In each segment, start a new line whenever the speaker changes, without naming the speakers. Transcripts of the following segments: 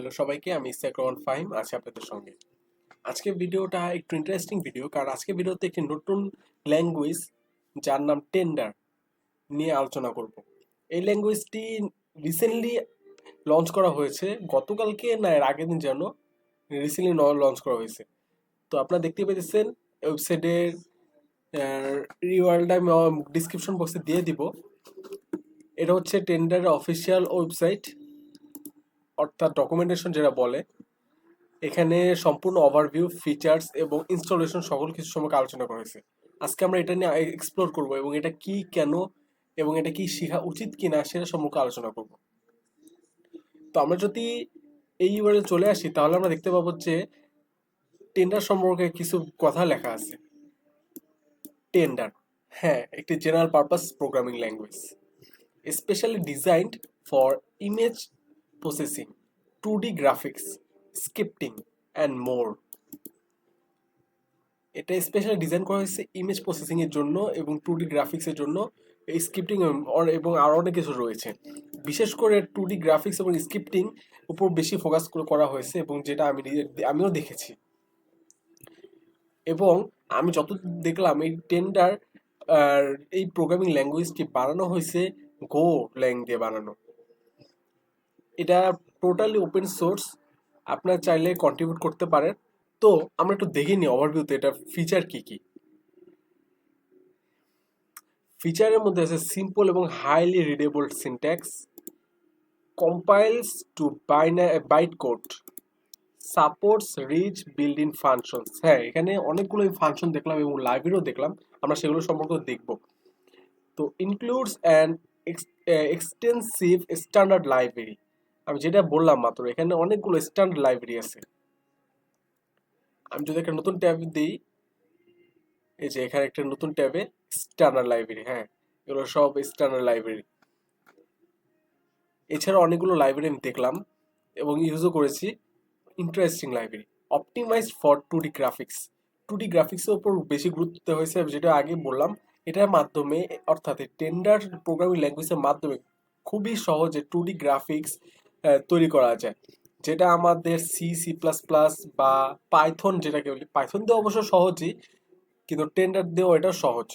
Hello সবাইকে, আমি ইসলাম ফাহিম আছি আপনাদের সঙ্গে। আজকের ভিডিওটা একটু ইন্টারেস্টিং ভিডিও, কারণ আজকের ভিডিওতে একটি নতুন ল্যাঙ্গুয়েজ যার নাম টেন্ডার নিয়ে আলোচনা করব। এই ল্যাঙ্গুয়েজটি রিসেন্টলি লঞ্চ করা হয়েছে, গতকালকে না এর আগের দিন যেন রিসেন্টলি লঞ্চ করা হয়েছে। তো আপনারা দেখতে পেয়েছেন ওয়েবসাইটের রিওয়ার্ল্ড আমি ডিসক্রিপশন বক্সে দিয়ে দিব। এটা হচ্ছে টেন্ডারের অফিসিয়াল ওয়েবসাইট, অর্থাৎ ডকুমেন্টেশন যেটা বলে। এখানে সম্পূর্ণ ওভারভিউ, ফিচার্স এবং ইনস্টলেশন সকল কিছু সম্পর্কে আলোচনা করা হয়েছে। আজকে আমরা এটা নিয়ে এক্সপ্লোর করব এবং এটা কি, কেন এবং এটা কি শেখা উচিত কিনা সেটা সম্পর্কে আলোচনা করব। তো আমরা যদি এই ইউআরএল চলে আসি, তাহলে আমরা দেখতে পাবো যে টেন্ডার সম্পর্কে কিছু কথা লেখা আছে। টেন্ডার, হ্যাঁ, একটি general purpose programming language specially designed for image processing, 2D graphics, scripting and more. এটা স্পেশালি ডিজাইন করা হয়েছে ইমেজ প্রসেসিং এর জন্য এবং 2D গ্রাফিক্সের জন্য, স্ক্রিপ্টিং এবং আরও অনেক কিছু রয়েছে। বিশেষ করে 2D গ্রাফিক্স এবং স্ক্রিপ্টিং উপর বেশি ফোকাস করা হয়েছে, এবং যেটা আমিও দেখেছি। এবং আমি যত দেখলাম এই টেন্ডার এই প্রোগ্রামিং ল্যাঙ্গুয়েজটি বানানো হয়েছে গো ল্যাং দিয়ে বানানো। এটা টোটালি ওপেন সোর্স, আপনারা চাইলে কন্ট্রিবিউট করতে পারেন। তো আমরা একটু দেখে নিই ওভারভিউতে এটা ফিচার কি কি। ফিচারের মধ্যে আছে সিম্পল এবং highly readable syntax, compiles to byte code, supports rich build in functions. হ্যাঁ, এখানে অনেকগুলো ফাংশন দেখলাম এবং লাইব্রেরিও দেখলাম, আমরা সেগুলো সম্পর্কে দেখব। তো includes and extensive standard library, আমি যেটা বললাম মাত্র, এখানে অনেকগুলো স্ট্যান্ডার্ড লাইব্রেরি আছে। আমি যদি একটা নতুন ট্যাব দিই, এই যে এখানে একটা নতুন ট্যাবে স্ট্যান্ডার্ড লাইব্রেরি, হ্যাঁ, এগুলো সব স্ট্যান্ডার্ড লাইব্রেরি। এছাড়া অনেকগুলো লাইব্রেরি আমি দেখলাম এবং ইউজও করেছি। Interesting library, optimised for 2D graphics. 2D গ্রাফিক্সের উপর বেশি গুরুত্ব দেওয়া হয়েছে, যেটা আগে বললাম। এটার মাধ্যমে, অর্থাৎ টেন্ডার প্রোগ্রামিং ল্যাঙ্গুয়েজের মাধ্যমে খুবই সহজে 2D গ্রাফিক্স তৈরি করা যায়, যেটা আমাদের C++ বা পাইথন, যেটাকে বলি, পাইথন দিয়ে অবশ্য সহজই, কিন্তু টেন্ডার দিয়েও এটা সহজ।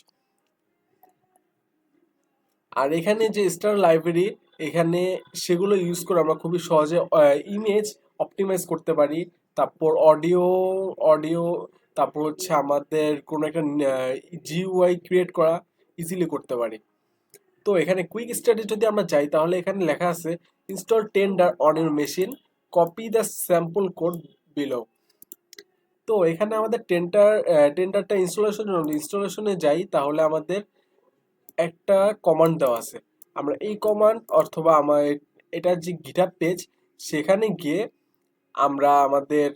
আর এখানে যে স্টার লাইব্রেরি, এখানে সেগুলো ইউজ করে আমরা খুবই সহজে ইমেজ অপটিমাইজ করতে পারি। তারপর অডিও অডিও তারপর হচ্ছে আমাদের কোনো একটা জিইউআই ক্রিয়েট করা ইজিলি করতে পারি। তো এখানে কুইক স্টাডি যদি আমরা যাই, তাহলে এখানে লেখা আছে install tender on your machine, copy the sample code below. তো এখানে আমাদের টেন্ডারটা ইনস্টলেশনে যাই, তাহলে আমাদের একটা কমান্ড দেওয়া আছে। আমরা এই কমান্ড, অথবা আমার এটার যে গিটহাব পেজ, সেখানে গিয়ে আমরা আমাদের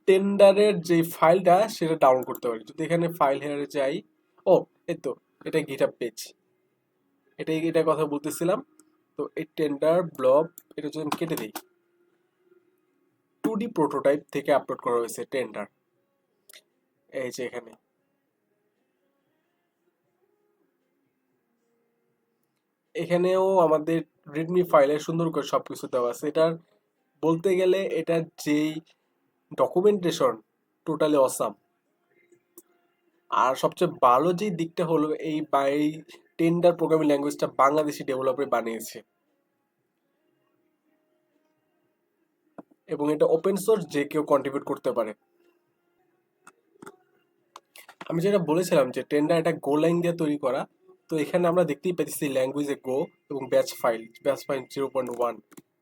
টেন্ডারের যে ফাইলটা সেটা ডাউনলোড করতে পারি। যদি এখানে ফাইল হেয়ারে যাই, ও এই তো, এটা গিটহাব পেজ, এটার কথা বলতেছিলাম। তো এই টেন্ডার ব্লব, এটা যদি আমি কেটে দিই, 2D প্রোটোটাইপ থেকে আপলোড করা হয়েছে টেন্ডার। এই যে এখানেও আমাদের রিডমি ফাইলে সুন্দর করে সবকিছু দেওয়া আছে। এটার বলতে গেলে এটার যেই ডকুমেন্টেশন টোটালি অসাম। আর সবচেয়ে ভালো যে দিকটা হলো, এই টেন্ডার প্রোগ্রামিং ল্যাঙ্গুয়েজটা বাংলাদেশি ডেভেলপার বানিয়েছে, এবং এটা ওপেন সোর্স, যে কেউ কন্ট্রিবিউট করতে পারে। আমি যেটা বলেছিলাম যে টেন্ডার এটা গো লাইন দিয়ে তৈরি করা। তো এখানে আমরা দেখতেই পাচ্ছি ল্যাঙ্গুয়েজে গো এবং ব্যাচ ফাইল 0.1,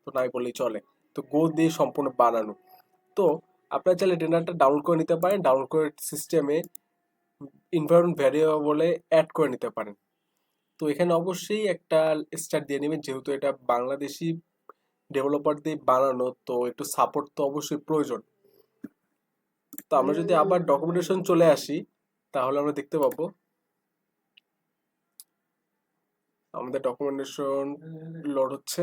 তো নাই বললেই চলে। তো গো দিয়ে সম্পূর্ণ বানানো। তো আপনারা চাইলে টেন্ডারটা ডাউনলোড করে নিতে পারেন, ডাউনলোড করে সিস্টেমে এনভায়রনমেন্ট ভ্যারিয়েবলে অ্যাড করে নিতে পারেন। তো এখানে অবশ্যই একটা স্টার দিয়ে নেবেন, যেহেতু এটা বাংলাদেশি ডেভেলপার দিয়ে বানানো, তো একটু সাপোর্ট তো অবশ্যই প্রয়োজন। তো আমরা যদি আবার ডকুমেন্টেশন চলে আসি, তাহলে আমরা দেখতে পাবো আমাদের ডকুমেন্টেশন লোড হচ্ছে।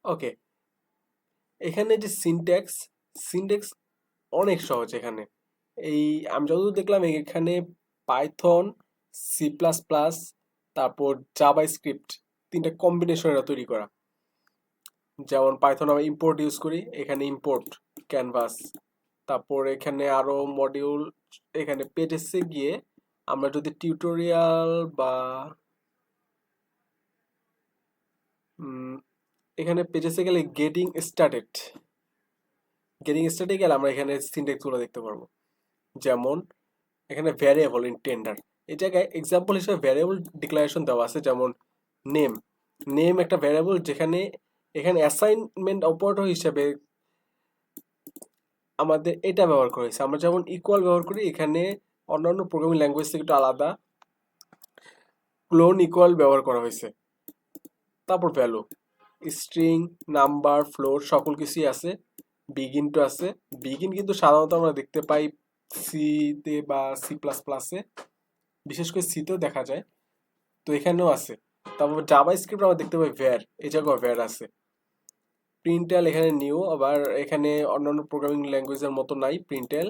ওকে, এখানে যে সিনট্যাক্স অনেক সহজ। এখানে এই আমি যতদূর দেখলাম, এখানে পাইথন, C++, তারপর জাভা স্ক্রিপ্ট, তিনটা কম্বিনেশন এটা তৈরি করা। যেমন পাইথন আমরা ইম্পোর্ট ইউজ করি, এখানে ইম্পোর্ট ক্যানভাস। তারপর এখানে আরো মডিউল, এখানে পেজেসে গিয়ে আমরা যদি টিউটোরিয়াল বা এখানে পেজেসে গেলে গেটিং স্টার্টেড গেলে আমরা এখানে সিনট্যাক্স গুলো দেখতে পারবো। যেমন এখানে ভ্যারিয়েবল ইন টেন্ডার, এই জায়গায় এক্সাম্পল হিসেবে ভ্যারিয়েবল ডিক্লারেশন দেওয়া আছে। যেমন নেম, নেম একটা ভ্যারিয়েবল, যেখানে এখানে অ্যাসাইনমেন্ট অপারেটর হিসেবে আমাদের এটা ব্যবহার করা হয়েছে। আমরা যেমন ইকুয়াল ব্যবহার করি, এখানে অন্যান্য প্রোগ্রামিং ল্যাঙ্গুয়েজ থেকে একটু আলাদা ক্লোন ইকুয়াল ব্যবহার করা হয়েছে। তারপর ভ্যালু, স্ট্রিং, নাম্বার, ফ্লোট সকল কিছুই আছে। বিগিন টু আছে, বিগিন কিন্তু সাধারণত আমরা দেখতে পাই সিতে বা C++-এ, বিশেষ করে সিতেও দেখা যায়, তো এখানেও আছে। তারপর জাভা স্ক্রিপ্ট আমরা দেখতে পাই ভ্যার, এই জায়গায় ভ্যার আছে। প্রিন্টেল এখানে নিউ, আবার এখানে অন্যান্য প্রোগ্রামিং ল্যাঙ্গুয়েজের মতো নাই প্রিন্টেল।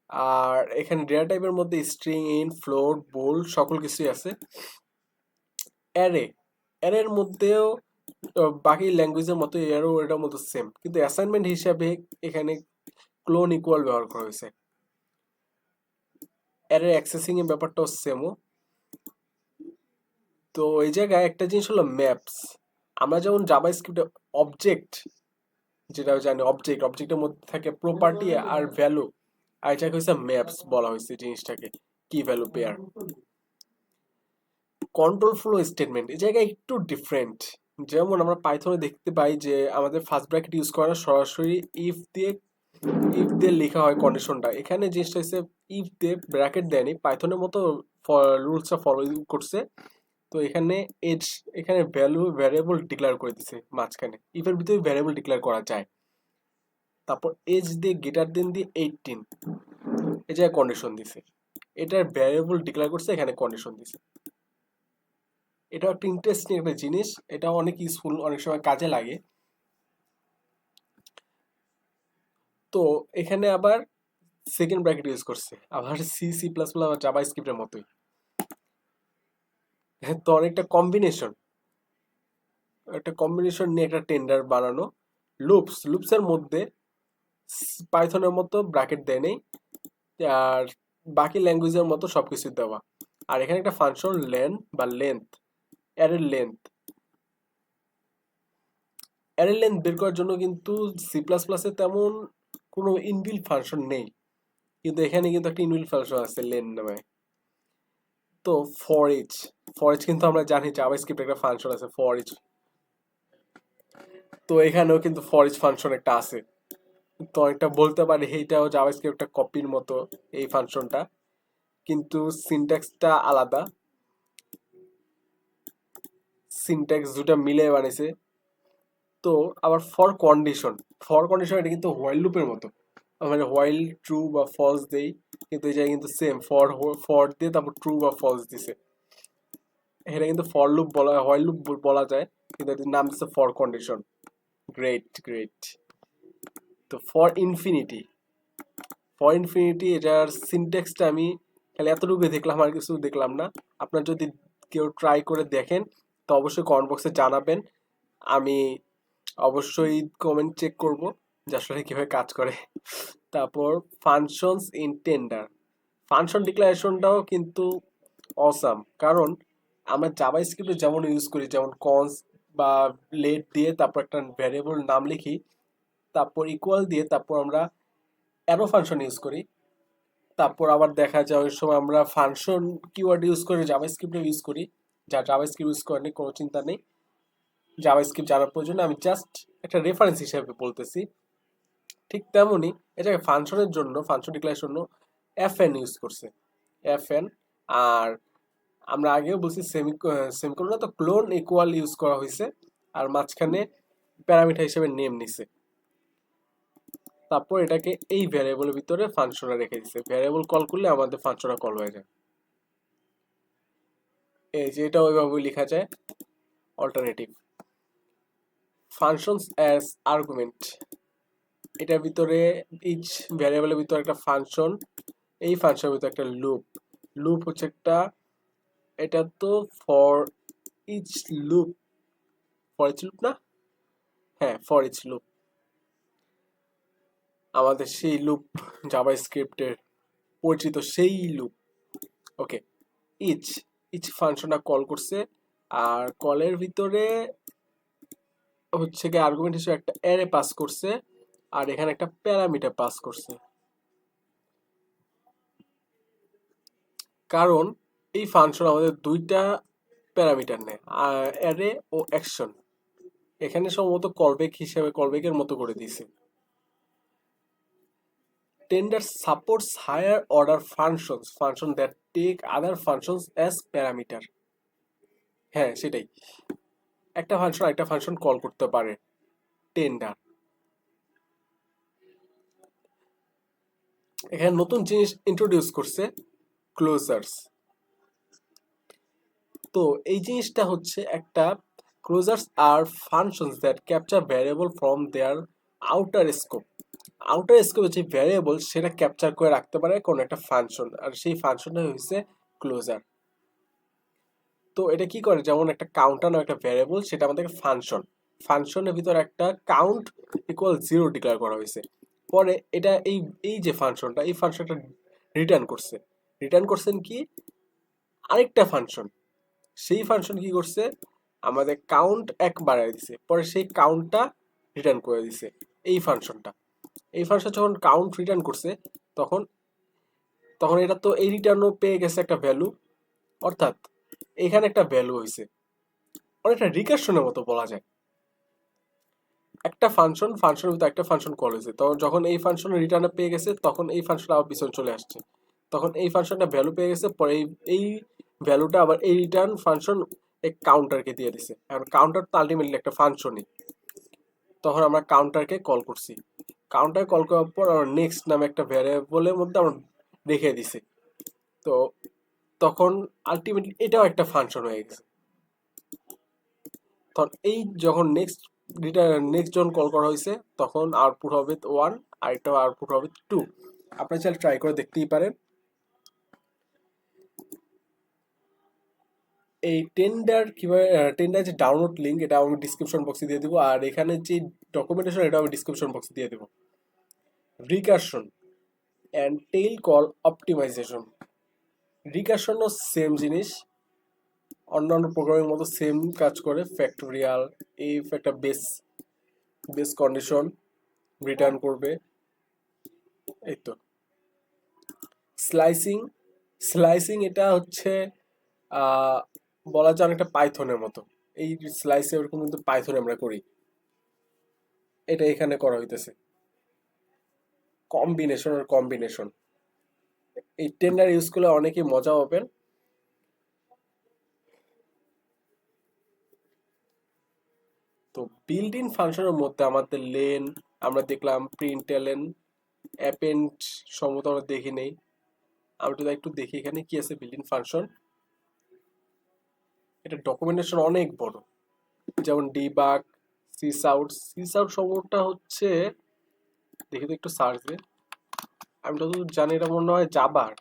আর এখানে ডেটা টাইপের মধ্যে স্ট্রিং, ইন্ট, ফ্লোট, বোল্ড সকল কিছুই আছে। অ্যারে, অ্যারের মধ্যেও বাকি ল্যাঙ্গুয়েজের মতো এটার মতো সেম, কিন্তু অ্যাসাইনমেন্ট হিসাবে এখানে ক্লোন ইকুয়াল ব্যবহার করা হয়েছে। অ্যারে অ্যাক্সেসিং এর ব্যাপারটাও সেমও। তো এই জায়গায় একটা জিনিস হলো ম্যাপস। আমরা যেমন জাভা স্ক্রিপ্টে অবজেক্ট, যেটা জানি অবজেক্টের মধ্যে থাকে প্রপার্টি আর ভ্যালু, আর এটাকে হচ্ছে ম্যাপস বলা হয়েছে জিনিসটাকে, কি value pair. Control flow statement এই জায়গায় একটু ডিফারেন্ট। যেমন আমরা পাইথনে দেখতে পাই যে আমাদের ফার্স্ট ব্র্যাকেট ইউজ করা সরাসরি ইফ দিয়ে লেখা হয় কন্ডিশনটা। এখানে জিনিসটা হচ্ছে ইফ দিয়ে ব্র্যাকেট দেয়নি, পাইথনের মতো রুলসটা ফলো করছে। তো এখানে এখানে ভ্যারিয়েবল ডিক্লেয়ার করে দিছে মাঝখানে, ইফের ভিতরে ভ্যারিয়েবল ডিক্লেয়ার করা যায়। তারপর এজ দিয়ে গ্রেটার দেন দিয়ে 18 এই জায়গায় কন্ডিশন দিছে, এটার ভ্যারিয়েবল ডিক্লেয়ার করছে, এখানে কন্ডিশন দিছে। এটা একটা ইন্টারেস্টিং একটা জিনিস, এটা অনেক ইউজফুল, অনেক সময় কাজে লাগে। তো এখানে আবার সেকেন্ড ব্র্যাকেট ইউজ করছে, আবার C++ আর জাভা স্ক্রিপ্টের মতোই। তো অনেকটা কম্বিনেশন নিয়ে একটা টেন্ডার বানানো। লুপসের মধ্যে পাইথনের মতো ব্র্যাকেট দেয় নেই, আর বাকি ল্যাঙ্গুয়েজের মতো সবকিছু দেওয়া। আর এখানে একটা ফাংশন অ্যারে লেন্থ বের করার জন্য কিন্তু C++-এ তেমন কোনো ইনবিল্ট ফাংশন নেই, কিন্তু এখানে কিন্তু একটা ইনবিল্ট ফাংশন আছে লেন নামে। তো ফর ইচ কিন্তু আমরা জানি জাভাস্ক্রিপ্টে একটা ফাংশন আছে ফর ইচ, তো এখানেও কিন্তু ফর ইচ ফাংশন একটা আছে। তো একটা বলতে পারি এইটাও জাভাস্ক্রিপ্ট একটা কপির মতো এই ফাংশনটা, কিন্তু সিনট্যাক্সটা আলাদা, সিনট্যাক্স দুটা মিলে বানিয়েছে। তো আবার ফর কন্ডিশন এটা কিন্তু হোয়াইল লুপের মতো, মানে হোয়াইল ট্রু বা ফলস দেই, কিন্তু এই জায়গায় কিন্তু সেম ফর দিয়ে তারপর ট্রু বা ফলস দিছে। এটা কিন্তু ফর লুপ বলা, হোয়াইল লুপ বলা যায়, কিন্তু এটার নাম দিচ্ছে ফর কন্ডিশন। গ্রেট। তো ফর ইনফিনিটি এটার সিনট্যাক্সটা আমি খালি এতটুকু দেখলাম, আর কিছু দেখলাম না। আপনার যদি কেউ ট্রাই করে দেখেন তো অবশ্যই কমেন্ট বক্সে জানাবেন, আমি অবশ্যই কমেন্ট চেক করব যে আসলে কিভাবে কাজ করে। তারপর ফাংশনস ইন টেন্ডার, ফাংশন ডিক্লারেশনটাও কিন্তু অসাম, কারণ আমরা জাভা স্ক্রিপ্টে যেমন ইউজ করি, যেমন কনস বা লেট দিয়ে তারপর একটা ভ্যারিয়েবল নাম লিখি, তারপর ইকুয়াল দিয়ে তারপর আমরা অ্যারো ফাংশন ইউজ করি। তারপর আবার দেখা যায় ওই সময় আমরা ফাংশন কিওয়ার্ড ইউজ করে জাভা স্ক্রিপ্টে ইউজ করি, যা জাভা স্ক্রিপ্ট ইউজ করেনি কোনো চিন্তা নেই, জাভা স্ক্রিপ্ট জানার প্রয়োজন, আমি জাস্ট একটা রেফারেন্স হিসেবে বলতেছি। ঠিক তেমনই এটা ফাংশনের জন্য, ফাংশন ডিক্লারেশন জন্য এফএন ইউজ করছে, এফএন। আর আমরা আগেও বলছি সেমিকোলন তো ক্লোন ইকুয়াল ইউজ করা হয়েছে, আর মাঝখানে প্যারামিটার হিসেবে নেম নিছে। তারপর এটাকে এই ভ্যারিয়েবলের ভিতরে ফাংশনে রেখে দিছে, ভ্যারিয়েবল কল করলে আমাদের ফাংশনটা কল হয়ে যায়। এই যে এটা ওইভাবে লেখা যায়। অল্টারনেটিভ ফাংশনস অ্যাজ আর্গুমেন্ট, এটার ভিতরে ইচ ভ্যারিয়েবলের ভিতরে একটা ফাংশন, এই ফাংশনের ভিতরে একটা লুপ হচ্ছে একটা এটা তো ফর ইচ লুপ, না, হ্যাঁ ফর ইচ লুপ, আমাদের সেই লুপ, জাভাস্ক্রিপ্টের পরিচিত সেই লুপ। ওকে, ইচ ইচ ফাংশনটা কল করছে, আর কলের ভিতরে হচ্ছে কি আর্গুমেন্ট হিসেবে একটা অ্যারে পাস করছে, আর এখানে একটা প্যারামিটার পাস করছে। কারণ এই ফাংশন আমাদের দুইটা প্যারামিটার নেয়, অ্যারে ও অ্যাকশন। এখানে সম্ভবত কলব্যাক হিসেবে কলব্যাকের মতো করে দিয়েছে। Tender supports higher order functions that take other functions as parameter. হ্যাঁ সেটাই, একটা ফাংশন একটা ফাংশন কল করতে পারে টেন্ডার। এখানে নতুন জিনিস ইন্ট্রোডিউস করছে, ক্লোজার্স। তো এই জিনিসটা হচ্ছে একটা closures are functions that capture variable from their outer scope. Outer স্কোপে যে ভ্যারিয়েবল সেটা ক্যাপচার করে রাখতে পারে কোন একটা ফাংশন, আর সেই ফাংশনটা হচ্ছে ক্লোজার। তো এটা কি করে, যেমন একটা কাউন্টার নাও একটা ভ্যারিয়েবল, সেটা আমাদের ফাংশনের ভিতর একটা কাউন্ট ইকুয়াল 0 ডিক্লেয়ার করা হয়েছে। পরে এটা এই এই যে ফাংশনটা, এই ফাংশনটা রিটার্ন করছেন কি আরেকটা ফাংশন। সেই ফাংশন কি করছে, আমাদের কাউন্ট 1 বাড়ায় দিছে, পরে সেই কাউন্টটা রিটার্ন করে দিছে এই ফাংশনটা। এই ফাংশন যখন কাউন্ট রিটার্ন করছে, তখন তখন এটা তো এই রিটার্নও পেয়ে গেছে একটা ভ্যালু, অর্থাৎ এখানে একটা ভ্যালু হয়েছে, অনেকটা রিকার্শনের মতো বলা যায়। একটা ফাংশনের ভিতরে একটা ফাংশন কল হয়েছে, তখন যখন এই ফাংশনের রিটার্ন পেয়ে গেছে, তখন এই ফাংশনটা আবার পিছনে চলে আসছে, তখন এই ফাংশনটা ভ্যালু পেয়ে গেছে, পরে এই ভ্যালুটা আবার এই রিটার্ন ফাংশন এই কাউন্টারকে দিয়ে দিছে। এখন কাউন্টার তো আলটিমেটলি একটা ফাংশনই, তখন আমরা কাউন্টারকে কল করছি। কাউন্টার কল করার পর আমরা নেক্সট নামে একটা ভ্যারিয়েবলের মধ্যে আমরা রেখে দিছি। তো তখন আলটিমেটলি এটাও একটা ফাংশন হয়ে গেছে। তখন এই যখন নেক্সট যখন কল করা হয়েছে, তখন আউটপুট হবে 1, আর এটা আউটপুট হবে 2। আপনারা চাইলে ট্রাই করে দেখতেই পারেন। এই টেন্ডার যে ডাউনলোড লিঙ্ক, এটা আমি ডিসক্রিপশন বক্সে দিয়ে দেবো, আর এখানে যে ডকুমেন্টেশন এটা আমি ডিসক্রিপশন বক্সে দিয়ে দেবো। Recursion and tail call optimization. রিকারশনও সেম জিনিস, অন্যান্য প্রোগ্রামের মতো সেম কাজ করে। ফ্যাক্টোরিয়াল, ইফ একটা বেস কন্ডিশন রিটার্ন করবে, এই তো। স্লাইসিং স্লাইসিং এটা হচ্ছে বলা যায় অনেকটা পাইথনের মতো। এই স্লাইসে ওরকম কিন্তু পাইথনে আমরা করি, এটা এখানে করা হইতেছে। কম্বিনেশন এই টেন্ডার ইউজ করলে অনেকেই মজা পাবেন। তো বিল্ড ইন ফাংশনের মধ্যে আমাদের লেন আমরা দেখলাম, প্রিন্টএলএন, অ্যাপেন্ড সম্ভবত আমরা দেখি নেই। আমরা যদি একটু দেখি এখানে কি আছে বিল্ড ইন ফাংশন। এটা ডকুমেন্টেশন অনেক বড়, যেমন ডিবাগ, সিস আউট সম্ভবটা হচ্ছে, দেখি তো একটু সার্চ দিয়ে। আমি তো জানি এটা মনে হয় জাবার,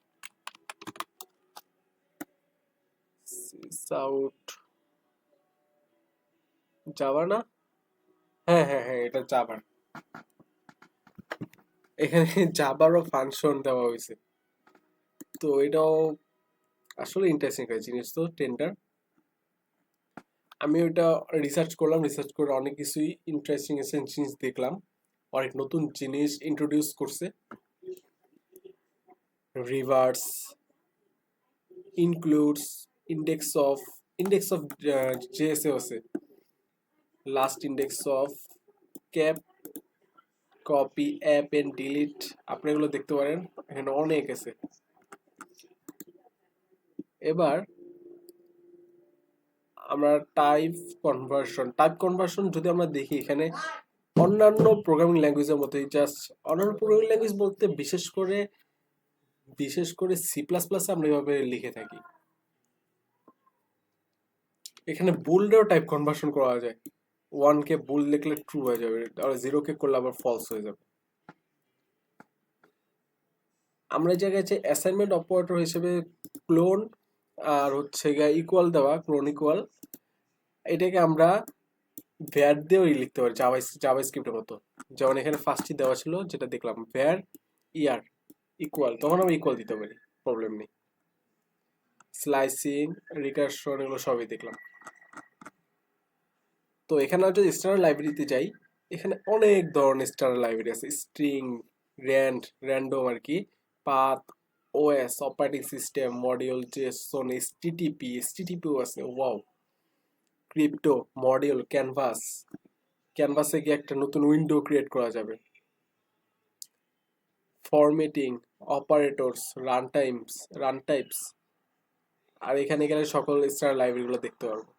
সিস আউট জাবা না, হ্যাঁ হ্যাঁ হ্যাঁ এটা জাবার। এখানে জাবারও ফাংশন দেওয়া হয়েছে। তো এটাও আসলে ইন্টারেস্টিং একটা জিনিস। তো টেন্ডার আমি ওইটা রিসার্চ করে অনেক কিছুই ইন্টারেস্টিং জিনিস দেখলাম, অনেক নতুন জিনিস ইন্ট্রোডিউস করছে। রিভার্স, ইনক্লুডস, ইন্ডেক্স অফ জেএসএ আছে, লাস্ট ইন্ডেক্স অফ ক্যাপ, কপি, অ্যাপ এন্ড ডিলিট, আপনি এগুলো দেখতে পারেন, এখানে অনেক আছে। এবার আমরা টাইপ কনভার্সন যদি আমরা দেখি, এখানে অন্যান্য প্রোগ্রামিং ল্যাঙ্গুয়েজের মতোই, জাস্ট অন্যান্য প্রোগ্রামিং ল্যাঙ্গুয়েজ বলতে বিশেষ করে সি প্লাস প্লাস আমরা এভাবে লিখে থাকি। এখানে বুলডেও টাইপ কনভার্সন করা যায়, 1 কে বুল লিখলে ট্রু হয়ে যাবে, আর 0 কে করলে আবার ফলস হয়ে যাবে। আমরা এই জায়গায় যে অ্যাসাইনমেন্ট অপারেটর হিসেবে ক্লোন আর হচ্ছে গিয়ে ইকুয়াল দেওয়া, ক্লোন ইকুয়াল, এটাকে আমরা ভ্যার দিয়েও লিখতে পারি জাভা স্ক্রিপ্টের মতো। যেমন এখানে ফার্স্টই দেওয়া ছিল যেটা দেখলাম, ভ্যার ইয়ার ইকুয়াল, তখন আমরা ইকুয়াল দিতে পারি, প্রবলেম নেই। স্লাইসিং, রিকারশন, এগুলো সবই দেখলাম। তো এখানে যদি স্ট্যান্ডার্ড লাইব্রেরিতে যাই, এখানে অনেক ধরনের স্ট্যান্ডার্ড লাইব্রেরি আছে, স্ট্রিং, র্যান্ডম আর কি, path, OS, operating system, module, JSON, এসটিটিপিও আছে, ওয়াও, ক্রিপ্টো, মডিউল, ক্যানভাসে গিয়ে একটা নতুন উইন্ডো ক্রিয়েট করা যাবে, ফরম্যাটিং, অপারেটরস, রান টাইপস। আর এখানে গেলে সকল স্টার লাইব্রেরিগুলো দেখতে পারবো।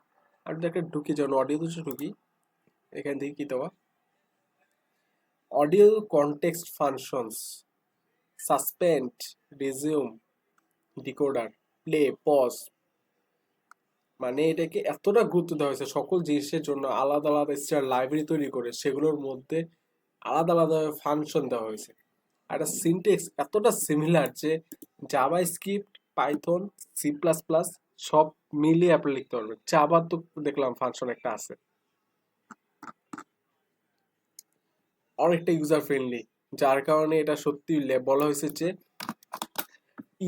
আর যদি একটা ঢুকি, যেমন অডিও দুটো ঢুকি, এখান থেকে কি দেওয়া, audio context functions, suspend, resume, decoder, play, pause, মানে এটাকে এতটা গুরুত্ব দেওয়া হয়েছে, সকল জিনিসের জন্য আলাদা আলাদা স্টার লাইব্রেরি তৈরি করে সেগুলোর মধ্যে আলাদা আলাদা ফাংশন দেওয়া হয়েছে। আর একটা সিনটেক্স এতটা সিমিলার যে জাভা স্ক্রিপ্ট, পাইথন, সি++, সব মিলিয়ে আপনি লিখতে পারবেন। জাভা তো দেখলাম ফাংশন একটা আছে, অনেকটা ইউজার ফ্রেন্ডলি, যার কারণে এটা সত্যি বলা হয়েছে যে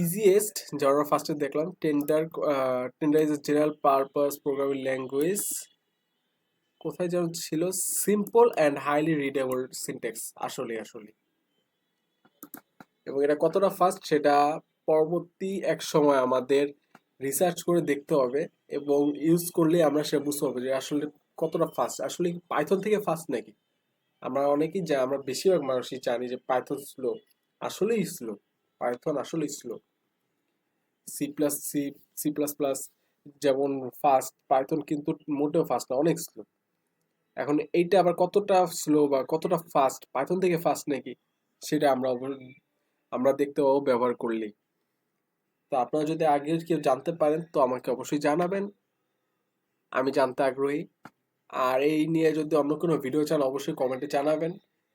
ইজিয়েস্ট, যারা ফার্স্টে দেখলাম, tender is a general purpose programming language, কোথায় যেন ছিল, simple and highly readable syntax, আসলে আসলে। এবং এটা কতটা ফাস্ট সেটা পরবর্তী এক সময় আমাদের রিসার্চ করে দেখতে হবে, এবং ইউজ করলে আমরা সে বুঝতে পারবো যে আসলে কতটা ফাস্ট, আসলে পাইথন থেকে ফাস্ট নাকি। আমরা বেশিরভাগ মানুষই জানি যে পাইথন স্লো, আসলেই স্লো, পাইথন আসলেই স্লো। সি প্লাস প্লাস যেমন ফাস্ট, পাইথন কিন্তু মোটেও ফাস্ট না, অনেক স্লো। এখন এইটা আবার কতটা স্লো বা কতটা ফাস্ট, পাইথন থেকে ফাস্ট নাকি, সেটা আমরা দেখতে পাবো ব্যবহার করলেই। তো আপনারা যদি আগে কেউ জানতে পারেন তো আমাকে অবশ্যই জানাবেন, আমি জানতে আগ্রহী। আর এই নিয়ে যদি অন্য কোনো ভিডিও চান অবশ্যই কমেন্টে জানাবেন।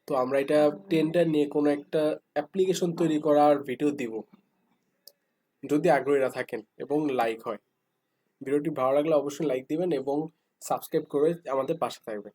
তো আমরা এটা টেন্ডার নিয়ে কোনো একটা অ্যাপ্লিকেশন তৈরি করার ভিডিও দিব, যদি আগ্রহীরা থাকেন এবং লাইক হয়। ভিডিওটি ভালো লাগলে অবশ্যই লাইক দিবেন এবং সাবস্ক্রাইব করে আমাদের পাশে থাকবেন।